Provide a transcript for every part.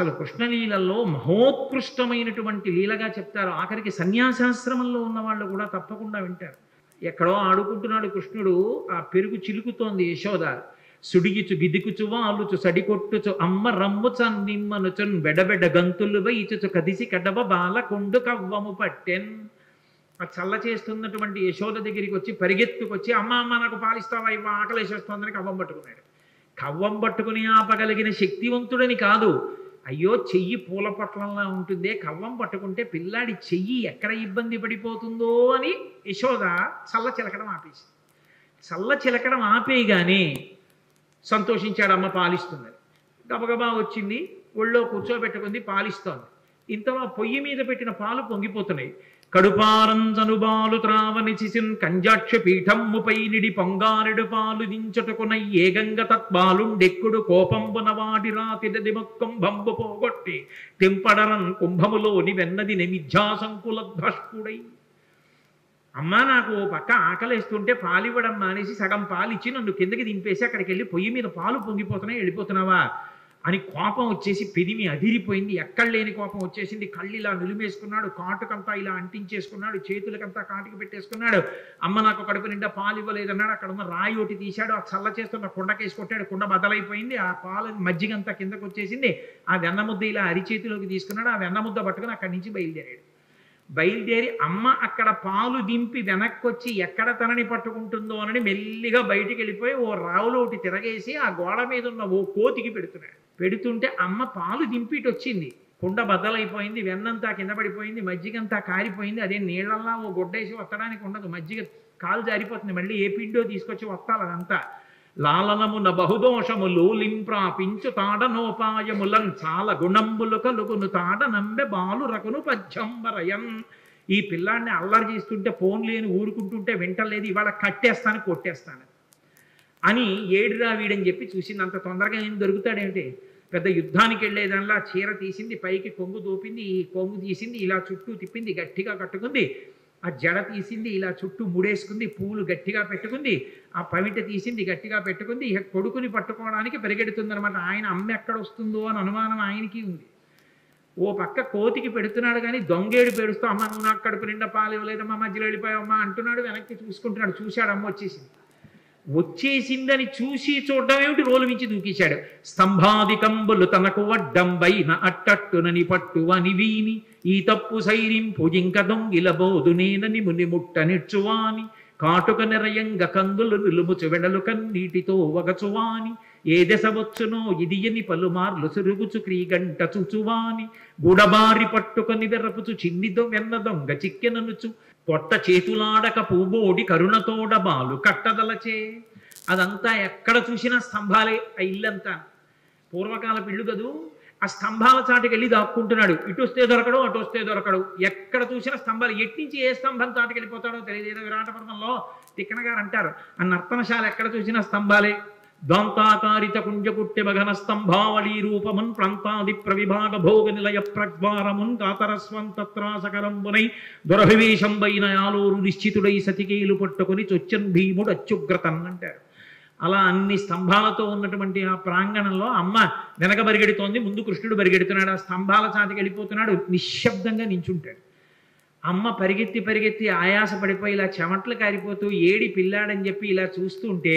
అసలు కృష్ణలీలలో మహోత్కృష్టమైనటువంటి లీలగా చెప్తారు. ఆఖరికి సన్యాసాశ్రమంలో ఉన్న వాళ్ళు కూడా తప్పకుండా వింటారు. ఎక్కడో ఆడుకుంటున్నాడు కృష్ణుడు, ఆ పెరుగు చిలుకుతోంది యశోద. సుడిగిచు గిదికుచు వాలుచు సడికొట్టుచు అమ్మ రమ్ము చన్నిమ్మనుచున్ బెడబెడ గంతులు వైచుచు కదిసి కడవ బాల కొండు కవ్వము పట్టెన్. ఆ చల్ల చేస్తున్నటువంటి యశోద దగ్గరికి వచ్చి పరిగెత్తుకొచ్చి అమ్మ అమ్మ నాకు పాలిస్తావా, ఇవ్వ ఆకలేసేస్తోందని కవ్వం పట్టుకున్నాడు. కవ్వం పట్టుకుని ఆపగలిగిన శక్తివంతుడని కాదు, అయ్యో చెయ్యి పూల పట్లంలా ఉంటుందే, కవ్వం పట్టుకుంటే పిల్లాడి చెయ్యి ఎక్కడ ఇబ్బంది పడిపోతుందో అని యశోద చల్ల చిలకడం ఆపేసి. చల్ల చిలకడం ఆపేయగానే సంతోషించాడు, అమ్మ పాలిస్తుందని. గబగబా వచ్చింది, ఒళ్ళో కూర్చోబెట్టుకుంది, పాలిస్తోంది. ఇంతలో పొయ్యి మీద పెట్టిన పాలు పొంగిపోతున్నాయి. కడుపారంజనుబాలు త్రావని చిసిన్ కంజాక్ష పీఠమ్ముపై నిడి పొంగారెడు పాలు దించుటకున ఏగంగ తత్పాలుండెక్కుడు కోపంబున వాడి రాతిదది మొక్కం బంబు పోగొట్టి తెంపడరన్ కుంభములోని వెన్నది నిమిధ్యాసంకులధ్వష్కుడై. అమ్మ నాకు ఓ పక్క ఆకలేస్తుంటే పాలివ్వడం మానేసి సగం పాలిచ్చి నన్ను కిందకి దింపేసి అక్కడికి వెళ్ళి పొయ్యి మీద పాలు పొంగిపోతున్నాయి, వెళ్ళిపోతున్నావా అని కోపం వచ్చేసి పెదిమి అదిరిపోయింది. ఎక్కడ లేని కోపం వచ్చేసింది. కళ్ళు ఇలా నిలిమేసుకున్నాడు, కాటుకంతా ఇలా అంటించేసుకున్నాడు, చేతులకంతా కాటుకు పెట్టేసుకున్నాడు. అమ్మ నాకు కడుపు నిండా పాలు ఇవ్వలేదన్నాడు. అక్కడ ఉన్న రాయి ఒకటి తీశాడు, ఆ చల్ల చేస్తున్న కుండకేసి కొట్టాడు, కుండ బదలైపోయింది. ఆ పాలు మజ్జిగంతా కిందకు వచ్చేసింది. ఆ వెన్నముద్ద ఇలా అరిచేతిలోకి తీసుకున్నాడు. ఆ వెన్నముద్ద పట్టుకుని అక్కడి నుంచి బయలుదేరి అమ్మ అక్కడ పాలు దింపి వెనక్కి వచ్చి ఎక్కడ తనని పట్టుకుంటుందో అని మెల్లిగా బయటికి వెళ్ళిపోయి ఓ రావులో ఒకటి తిరగేసి ఆ గోడ మీద ఉన్న ఓ కోతికి పెడుతుంటే అమ్మ పాలు దింపిటి వచ్చింది. కుండ బద్దలైపోయింది, వెన్నంతా కింద పడిపోయింది, మజ్జిగంతా కారిపోయింది. అదే నీళ్ళల్లా ఓ గుడ్డేసి వత్తడానికి ఉండదు, మజ్జిగ కాలు జారిపోతుంది. మళ్ళీ ఏ పిండో తీసుకొచ్చి వత్తాలి అదంతా. లాలనమున బహుదోషములు లింప్రాపించు తాడనోపాయములన్ చాలా గుణంబులు కలుగును తాడనంబె బాలు రకును పద్యంబరయన్. ఈ పిల్లాడిని అల్లరి చేస్తుంటే ఫోన్ లేని ఊరుకుంటుంటే వింటలేదు, ఇవాళ కట్టేస్తాను కొట్టేస్తాను అని ఏడురా వీడని చెప్పి చూసింది. అంత తొందరగా ఏం దొరుకుతాడేమిటి, పెద్ద యుద్ధానికి వెళ్ళేదానిలా చీర తీసింది, పైకి కొంగు దోపింది, ఈ కొంగు తీసింది, ఇలా చుట్టూ తిప్పింది, గట్టిగా కట్టుకుంది. ఆ జడ తీసింది, ఇలా చుట్టూ ముడేసుకుంది, పూలు గట్టిగా పెట్టుకుంది, ఆ పమిట తీసింది, గట్టిగా పెట్టుకుంది. ఇక కొడుకుని పట్టుకోవడానికి పరిగెడుతుందనమాట. ఆయన అమ్మ ఎక్కడ వస్తుందో అని అనుమానం ఆయనకి ఉంది. ఓ పక్క కోతికి పెడుతున్నాడు కానీ దొంగేడు పేడుస్తూ అమ్మ నువ్వు నాకు కడుపు నిండా పాలు ఇవ్వలేదమ్మా, మధ్యలో వెళ్ళిపోయావమ్మా అంటున్నాడు. వెనక్కి చూసుకుంటున్నాడు. చూశాడు, అమ్మ వచ్చేసిందని చూసి చూడడం ఏమిటి, రోలు మించి దూకేశాడు. స్తంభాదికంబులు తనకు వడ్డంబైన అట్టట్టునని పట్టువని వీని ఈ తప్పు సైరింపు జింక దొంగిల బోధునేనని ముని ముట్ట నిడ్చువాని కాటుక నిరయంగ కందులు నిలుముచు వెడలు కన్నీటితో వగచువాని ఏ దశ వచ్చునో ఇదియని పలుమార్లు సురుగుచు క్రీగంట చూచువాని గుడబారి పట్టుకొని వెర్రపుచు చిన్నిదో వెన్న దొంగ చిక్కెననుచు పొట్ట చేతులాడక పూబోడి కరుణతోడ బాలు కట్టదలచే. అదంతా ఎక్కడ చూసినా స్తంభాలే. ఆ ఇల్లంతా పూర్వకాలపు ఇల్లు కదూ. ఆ స్తంభాల చాటుకి వెళ్ళి దాక్కుంటున్నాడు. ఇటు వస్తే దొరకడు, అటు వస్తే దొరకడు. ఎక్కడ చూసినా స్తంభాలు. ఎట్నుంచి ఏ స్తంభం చాటుకి వెళ్ళిపోతాడో తెలియదు. ఏదో విరాటపర్వంలో తిక్కన గారు అంటారు, ఆ నర్తనశాల ఎక్కడ చూసినా స్తంభాలే. ద్వాంతాకారిత కుంజకుట్టె మఘన స్తంభావళీ రూపమున్ ప్రాంతాది ప్రవిభాగ భోగ నిలయ ప్రజ్వారమున్ కాతరస్వంతత్రాసకరంబునై దురభివేశంబైన ఆలోరు నిశ్చితుడై సతికేలు పట్టుకొని చొచ్చన్ భీముడు అత్యుగ్రతన్ అంటారు. అలా అన్ని స్తంభాలతో ఉన్నటువంటి ఆ ప్రాంగణంలో అమ్మ వెనక బరిగెడుతోంది, ముందు కృష్ణుడు బరిగెడుతున్నాడు. ఆ స్తంభాల చాటికి వెళ్ళిపోతున్నాడు, నిశ్శబ్దంగా నించుంటాడు. అమ్మ పరిగెత్తి ఆయాస పడిపోయి ఇలా చెమట్లు కారిపోతూ ఏడి పిల్లాడని చెప్పి ఇలా చూస్తుంటే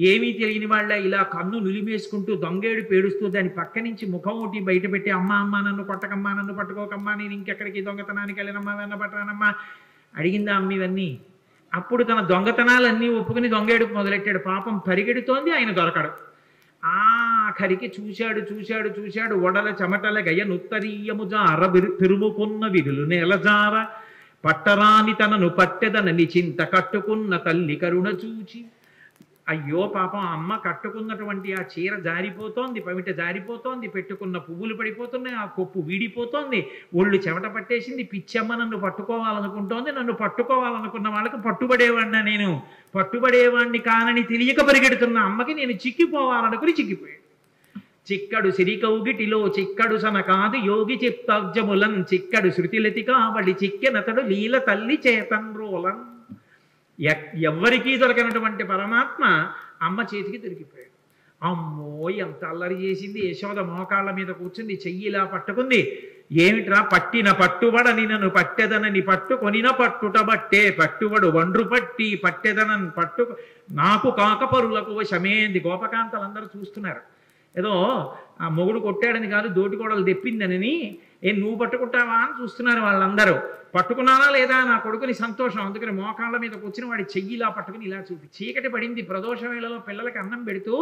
ఏమీ తెలియని వాళ్ళ ఇలా కన్ను నులిమేసుకుంటూ దొంగేడు పేడుస్తూ దాని పక్క నుంచి ముఖం ఒకటి బయట పెట్టి అమ్మ నన్ను కొట్టకమ్మా, నన్ను పట్టుకోకమ్మా, నేను ఇంకెక్కడికి దొంగతనానికి వెళ్ళనమ్మా, వెన్న పట్టరానమ్మా అడిగిందా అమ్మ ఇవన్నీ. అప్పుడు తన దొంగతనాలన్నీ ఒప్పుకుని దొంగేడుకు మొదలెట్టాడు. పాపం పరిగెడుతోంది, ఆయన దొరకడు. ఆఖరికి చూశాడు ఒడల చెమటల గయ నుత్తరీయము జార తిరుముకున్న విగులు నెలజార పట్టరాని తనను పట్టెదనని చింత కట్టుకున్న తల్లి కరుణ చూచి. అయ్యో పాపం అమ్మ కట్టుకున్నటువంటి ఆ చీర జారిపోతోంది, పమిట జారిపోతోంది, పెట్టుకున్న పువ్వులు పడిపోతున్నాయి, ఆ కొప్పు వీడిపోతోంది, ఒళ్ళు చెమట పట్టేసింది. పిచ్చమ్మ నన్ను పట్టుకోవాలనుకుంటోంది. నన్ను పట్టుకోవాలనుకున్న వాళ్ళకి పట్టుబడేవాడినా, నేను పట్టుబడేవాడిని కానని తెలియక పరిగెడుతున్న అమ్మకి నేను చిక్కిపోవాలనుకుని చిక్కిపోయాడు. చిక్కడు సిరికౌగిటిలో చిక్కడు సన కాదు యోగి చిత్తాబ్జములన్ చిక్కడు శృతిలతి కావడి చిక్కెనతడు లీల తల్లి చేతన్ రోలన్. ఎవ్వరికీ దొరకనటువంటి పరమాత్మ అమ్మ చేతికి దొరికిపోయాడు. అమ్మో ఎంత అల్లరి చేసింది. యశోద మోకాళ్ళ మీద కూర్చుంది, చెయ్యిలా పట్టుకుంది. ఏమిట్రా పట్టిన పట్టుబడని నన్ను పట్టెదనని పట్టుకొనిన పట్టుట బట్టే పట్టుబడు వండ్రు పట్టి పట్టెదనని పట్టు నాకు కాకపరులకు వశమేంది. గోపకాంతలందరూ చూస్తున్నారు. ఏదో ఆ మొగుడు కొట్టాడని కాదు, దోటికోడలు తెప్పిందనని నువ్వు పట్టుకుంటావా అని చూస్తున్నారు వాళ్ళందరూ. పట్టుకున్నానా లేదా నా కొడుకుని సంతోషం. అందుకని మోకాళ్ళ మీద కూర్చుని వాడి చెయ్యిలా పట్టుకుని ఇలా చూపి. చీకటి పడింది. ప్రదోష వేళలో పిల్లలకి అన్నం పెడుతూ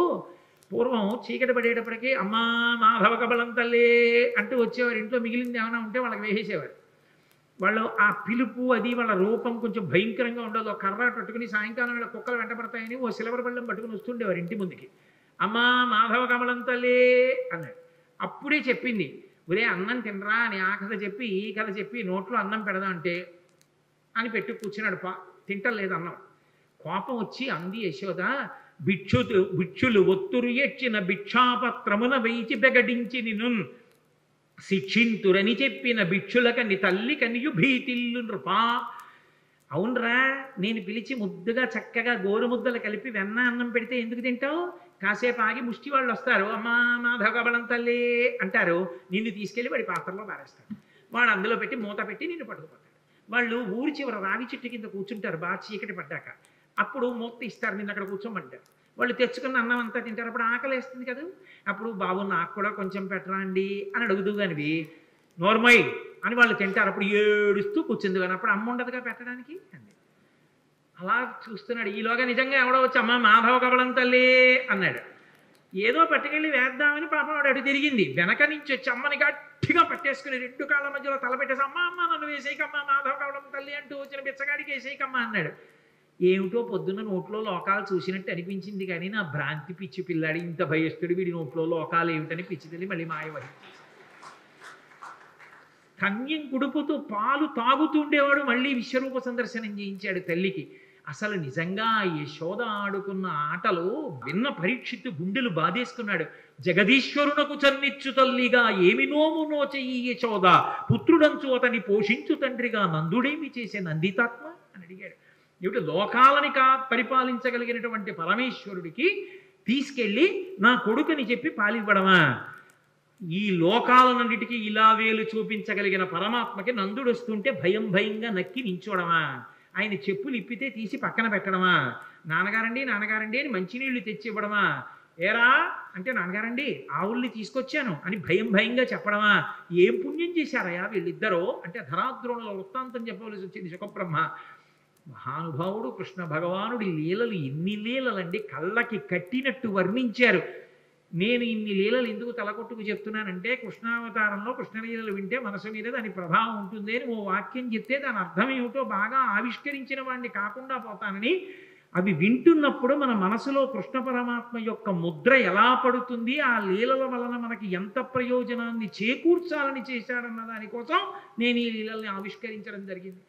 పూర్వం చీకటి పడేటప్పటికీ అమ్మా మాధవ కబలం తల్లే అంటూ వచ్చేవారు. ఇంట్లో మిగిలింది ఏమైనా ఉంటే వాళ్ళకి వేసేసేవారు. వాళ్ళు ఆ పిలుపు అది వాళ్ళ రూపం కొంచెం భయంకరంగా ఉండదు. కర్ర పట్టుకుని సాయంకాలం వేళ కుక్కలు వెంటపడతాయని ఓ సిల్వర్ బళ్ళం పట్టుకుని వస్తుండేవారు ఇంటి ముందుకి. అమ్మా మాధవ కమలం తల్లే అన్నాడు. అప్పుడే చెప్పింది, ఒరే అన్నం తినరా అని ఆ కథ చెప్పి ఈ కథ చెప్పి నోట్లో అన్నం పెడదాం అంటే అని పెట్టి కూర్చున్నాడు. తింటలేదు అన్నం. కోపం వచ్చి అంది యశోద, భిక్షులు ఒత్తురు ఎచ్చిన భిక్షాపత్రమున వేచి బెగడించి నిన్ను శిక్షింతురని చెప్పిన భిక్షులకని తల్లి కనియు భీతిల్లు నృపా. అవునరా, నేను పిలిచి ముద్దుగా చక్కగా గోరుముద్దలు కలిపి వెన్న అన్నం పెడితే ఎందుకు తింటావు? కాసేపు ఆగి ముష్టి వాళ్ళు వస్తారు, అమ్మా మాధవ కబలం తల్లి అంటారు. నిన్ను తీసుకెళ్ళి వాడి పాత్రలో పారేస్తాడు. వాడు అందులో పెట్టి మూత పెట్టి నిన్ను పట్టుకుపోతాడు. వాళ్ళు ఊరి చివర రావి చెట్టు కింద కూర్చుంటారు బాగా చీకటి పడ్డాక. అప్పుడు మూత ఇస్తారు, నిన్ను అక్కడ కూర్చోమంటారు. వాళ్ళు తెచ్చుకున్న అన్నం అంతా తింటారు. అప్పుడు ఆకలి వేస్తుంది కదా, అప్పుడు బాబు నాకు కూడా కొంచెం పెట్టరా అండి అని అడుగుదు కానివి నోర్మై అని వాళ్ళు తింటారు. అప్పుడు ఏడుస్తూ కూర్చుంది కానీ అప్పుడు అమ్మ ఉండదుగా పెట్టడానికి అంది. అలా చూస్తున్నాడు. ఈలోగా నిజంగా ఎవడో వచ్చి అమ్మ మాధవ కబలం తల్లి అన్నాడు. ఏదో పట్టుకెళ్ళి వేద్దామని పాపం వాడు అటు తిరిగింది. వెనక నుంచి వచ్చి అమ్మని గట్టిగా పట్టేసుకుని రెండు కాళ్ళ మధ్యలో తలపెట్టేసి అమ్మ అమ్మ నన్ను వేసేయకమ్మా మాధవ కబలం తల్లి అంటూ వచ్చిన బిచ్చగాడికి వేసేయకమ్మా అన్నాడు. ఏమిటో పొద్దున్న నోట్లో లోకాలు చూసినట్టు అనిపించింది కానీ నా భ్రాంతి పిచ్చి పిల్లాడి ఇంత భయస్తుడు వీడి నోట్లో లోకాలు ఏమిటని పిచ్చి తెలియ మళ్ళీ మాయవరి. కన్యం కుడుపుతూ పాలు తాగుతుండేవాడు మళ్ళీ విశ్వరూప సందర్శనం చేయించాడు తల్లికి. అసలు నిజంగా యశోద ఆడుకున్న ఆటలు విన్న పరీక్షిత్తు గుండెలు బాధేసుకున్నాడు. జగదీశ్వరునకు చన్నిచ్చు తల్లిగా ఏమి నోము నోచెయ్యి యశోద, పుత్రుడంచు అతని పోషించు తండ్రిగా నందుడేమి చేసే నందితాత్మ అని అడిగాడు. ఏమిటి లోకాలని పరిపాలించగలిగినటువంటి పరమేశ్వరుడికి తీసుకెళ్ళి నా కొడుకుని చెప్పి పాలివ్వడమా? ఈ లోకాలన్నిటికీ ఇలా వేలు చూపించగలిగిన పరమాత్మకి నందుడు వస్తుంటే భయం భయంగా నక్కి నించోడమా? ఆయన చెప్పులు ఇప్పితే తీసి పక్కన పెట్టడమా? నాన్నగారండి నాన్నగారండి అని మంచినీళ్ళు తెచ్చి ఇవ్వడమా? ఏరా అంటే నాన్నగారండి ఆవుల్ని తీసుకొచ్చాను అని భయం భయంగా చెప్పడమా? ఏం పుణ్యం చేశారయా వీళ్ళిద్దరూ అంటే ధరాద్రోణుల వృత్తాంతం చెప్పవలసి వచ్చింది సుఖబ్రహ్మ. మహానుభావుడు కృష్ణ భగవానుడి లీలలు ఎన్ని లీలలండి, కళ్ళకి కట్టినట్టు వర్ణించారు. నేను ఇన్ని లీలలు ఎందుకు తలకొట్టుకు చెప్తున్నానంటే కృష్ణావతారంలో కృష్ణలీలలు వింటే మనసు మీద దాని ప్రభావం ఉంటుంది అని ఓ వాక్యం చెప్తే దాని అర్థం ఏమిటో బాగా ఆవిష్కరించిన వాడిని కాకుండా పోతానని. అవి వింటున్నప్పుడు మన మనసులో కృష్ణ పరమాత్మ యొక్క ముద్ర ఎలా పడుతుంది, ఆ లీలల వలన మనకి ఎంత ప్రయోజనాన్ని చేకూర్చాలని చేశాడన్న దానికోసం నేను ఈ లీలల్ని ఆవిష్కరించడం జరిగింది.